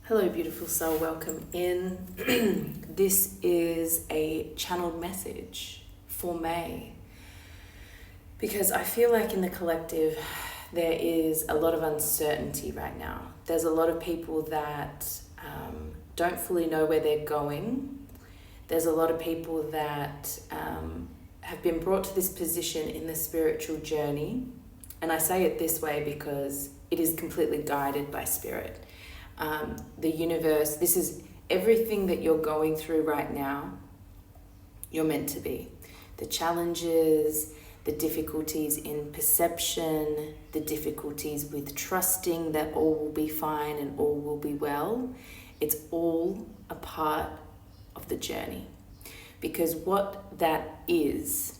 Hello, beautiful soul. Welcome in. This is a channeled message for May because I feel like in the collective there is a lot of uncertainty right now. There's a lot of people that don't fully know where they're going. There's a lot of people that have been brought to this position in the spiritual journey. And I say it this way because it is completely guided by spirit. The universe, this is everything that you're going through right now, you're meant to be. The challenges, the difficulties in perception, the difficulties with trusting that all will be fine and all will be well, it's all a part of the journey. Because what that is,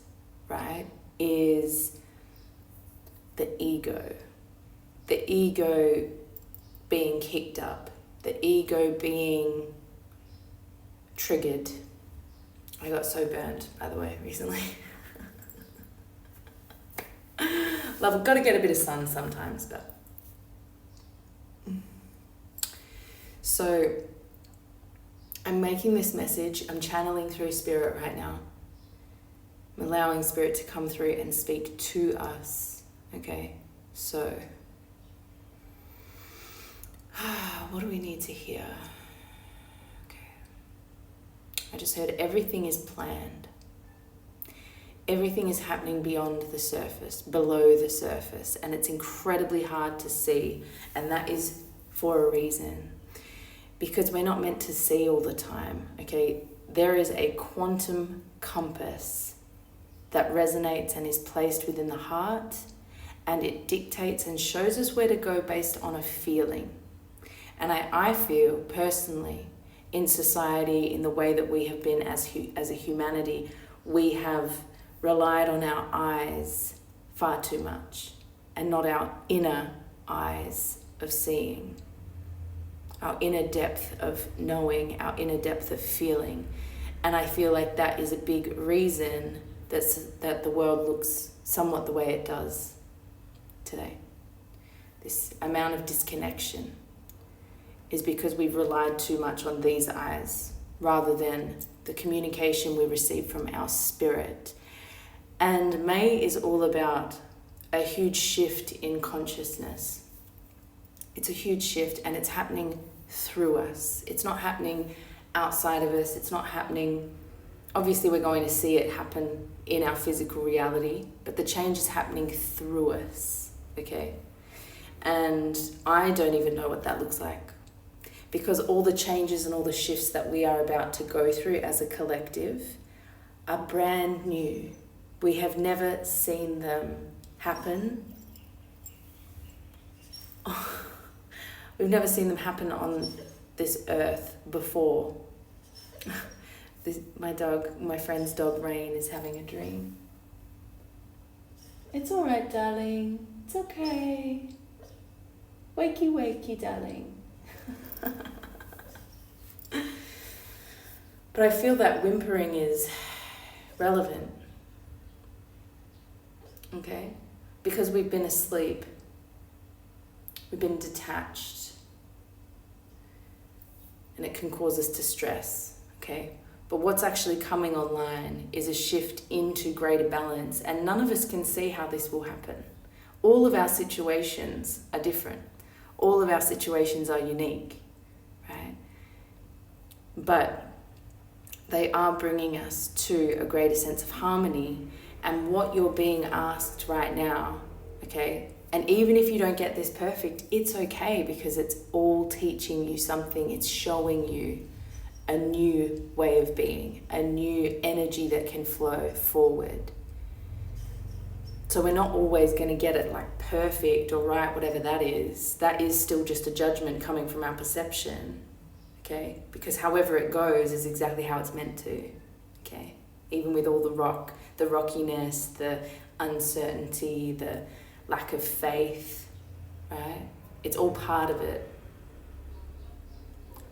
right, is the ego. The ego being kicked up, the ego being triggered. I got so burned, by the way, recently. Love, I've got to get a bit of sun sometimes, but... So, I'm making this message, I'm channeling through spirit right now. I'm allowing spirit to come through and speak to us, okay? So... what do we need to hear? Okay. I just heard everything is planned. Everything is happening beyond the surface, below the surface, and it's incredibly hard to see, and that is for a reason. Because we're not meant to see all the time, okay? There is a quantum compass that resonates and is placed within the heart, and it dictates and shows us where to go based on a feeling. And I feel personally in society, in the way that we have been as a humanity, we have relied on our eyes far too much and not our inner eyes of seeing, our inner depth of knowing, our inner depth of feeling. And I feel like that is a big reason that the world looks somewhat the way it does today. This amount of disconnection is because we've relied too much on these eyes rather than the communication we receive from our spirit. And May is all about a huge shift in consciousness. It's a huge shift and it's happening through us. It's not happening outside of us. It's not happening, obviously we're going to see it happen in our physical reality, but the change is happening through us, okay? And I don't even know what that looks like. Because all the changes and all the shifts that we are about to go through as a collective are brand new. We have never seen them happen. We've never seen them happen on this earth before. My friend's dog Rain is having a dream. It's all right, darling. It's okay. Wakey, wakey, darling. But I feel that whimpering is relevant, okay? Because we've been asleep, we've been detached, and it can cause us to stress, okay? But what's actually coming online is a shift into greater balance, and none of us can see how this will happen. All of our situations are different. All of our situations are unique. Right? But they are bringing us to a greater sense of harmony, and what you're being asked right now, okay? And even if you don't get this perfect, it's okay because it's all teaching you something. It's showing you a new way of being, a new energy that can flow forward. So we're not always going to get it like perfect or right, whatever that is. That is still just a judgment coming from our perception, okay? Because however it goes is exactly how it's meant to, okay? Even with all the rockiness, the uncertainty, the lack of faith, right? It's all part of it.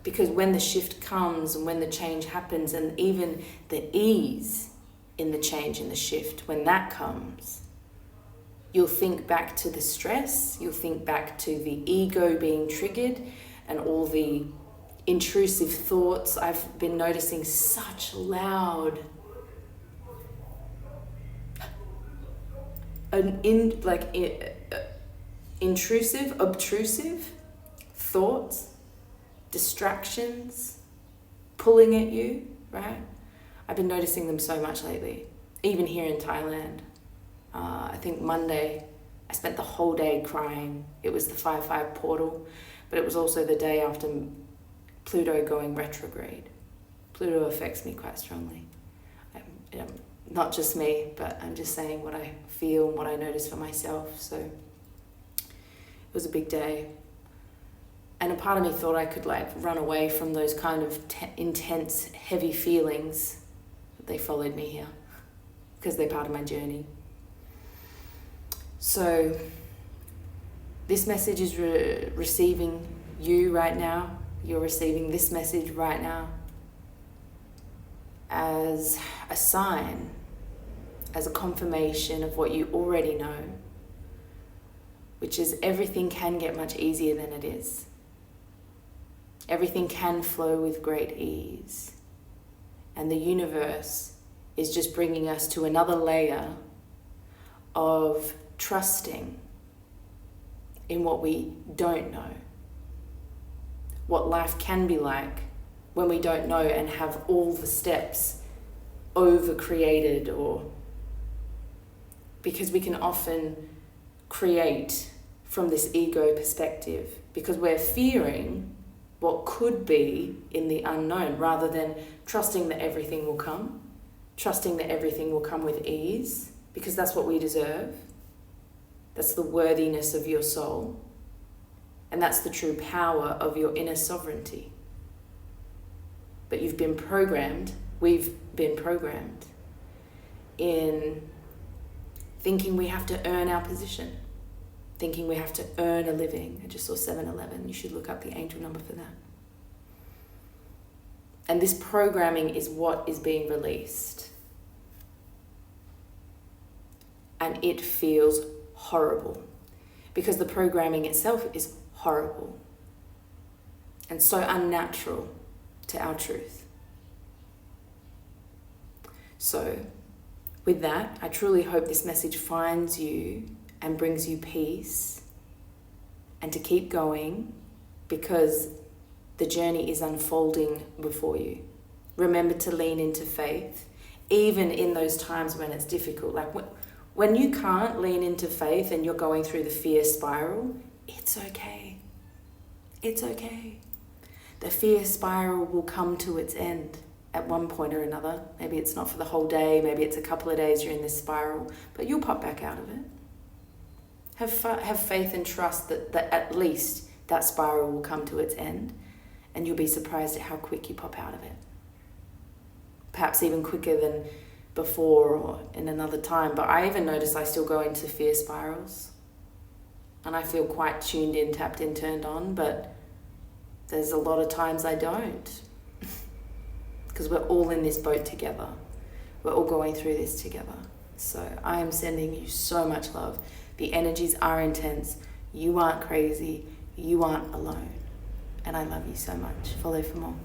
Because when the shift comes and when the change happens and even the ease in the change and the shift, when that comes, you'll think back to the stress, you'll think back to the ego being triggered and all the intrusive thoughts. I've been noticing such loud, intrusive, obtrusive thoughts, distractions, pulling at you, right? I've been noticing them so much lately, even here in Thailand. I think Monday, I spent the whole day crying. It was the 5-5 portal, but it was also the day after Pluto going retrograde. Pluto affects me quite strongly. Not just me, but I'm just saying what I feel and what I notice for myself. So it was a big day. And a part of me thought I could run away from those kind of intense, heavy feelings. But they followed me here because they're part of my journey. So this message is receiving you right now. You're receiving this message right now as a sign, as a confirmation of what you already know, which is everything can get much easier than it is. Everything can flow with great ease. And the universe is just bringing us to another layer of trusting in what we don't know. What life can be like when we don't know and have all the steps over-created, or because we can often create from this ego perspective because we're fearing what could be in the unknown rather than trusting that everything will come, trusting that everything will come with ease because that's what we deserve. That's the worthiness of your soul. And that's the true power of your inner sovereignty. But you've been programmed, we've been programmed in thinking we have to earn our position, thinking we have to earn a living. I just saw 7-11. You should look up the angel number for that. And this programming is what is being released. And it feels horrible because the programming itself is horrible and so unnatural to our truth. So with that, I truly hope this message finds you and brings you peace and to keep going because the journey is unfolding before you. Remember to lean into faith, even in those times when it's difficult. Like when you can't lean into faith and you're going through the fear spiral, it's okay. It's okay. The fear spiral will come to its end at one point or another. Maybe it's not for the whole day, maybe it's a couple of days you're in this spiral, but you'll pop back out of it. Have faith and trust that at least that spiral will come to its end, and you'll be surprised at how quick you pop out of it. Perhaps even quicker than before or in another time. But I even notice I still go into fear spirals, and I feel quite tuned in, tapped in, turned on, but there's a lot of times I don't. Because we're all in this boat together. We're all going through this together. So I am sending you so much love. The energies are intense. You aren't crazy. You aren't alone. And I love you so much. Follow for more.